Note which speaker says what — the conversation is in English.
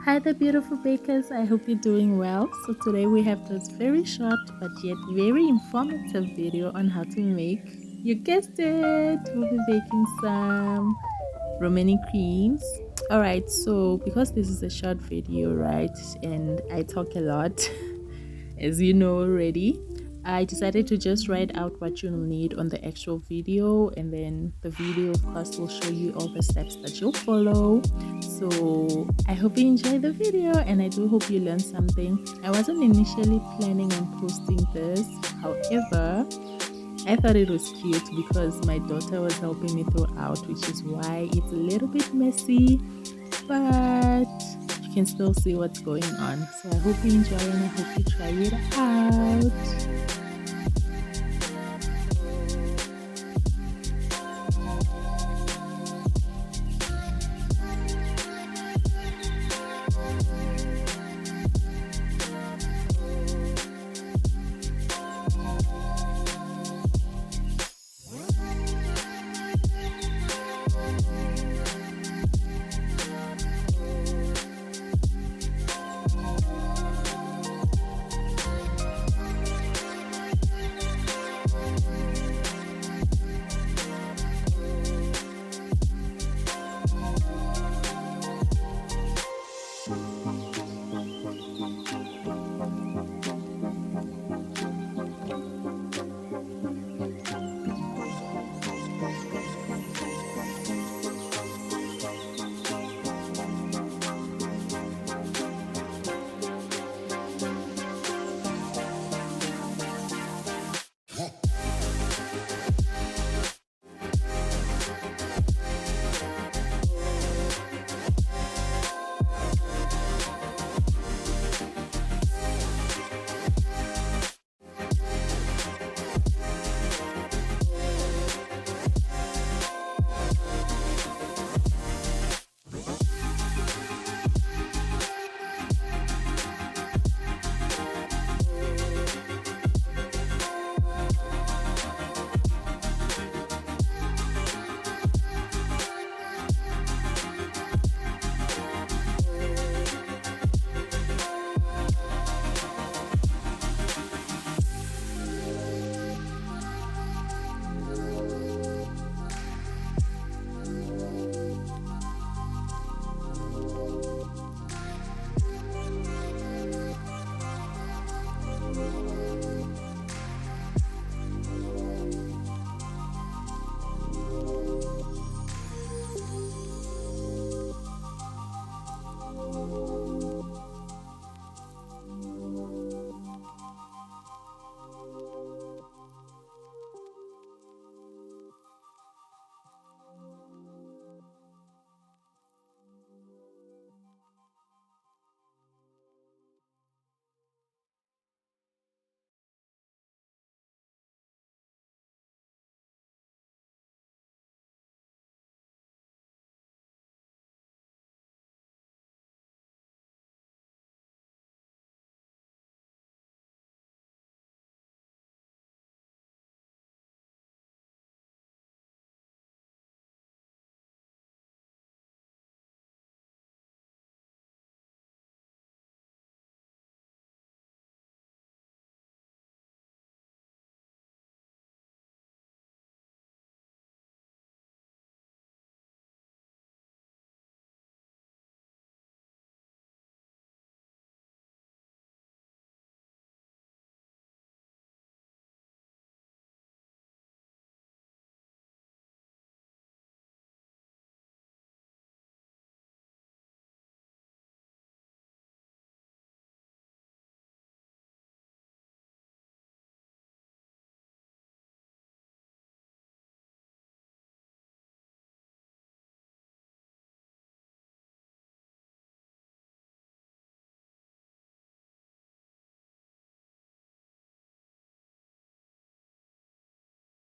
Speaker 1: Hi there, beautiful bakers. I hope you're doing well. So, today we have this very short but yet very informative video on how to make, you guessed it, we'll be baking some Romany creams. Alright, so because this is a short video, right, and I talk a lot, as you know already, I decided to just write out what you'll need on the actual video, and then the video, of course, will show you all the steps that you'll follow. So I hope you enjoy the video, and I do hope you learned something. I wasn't initially planning on posting this, however, I thought it was cute because my daughter was helping me throughout, which is why it's a little bit messy, but you can still see what's going on. So I hope you enjoy and I hope you try it out.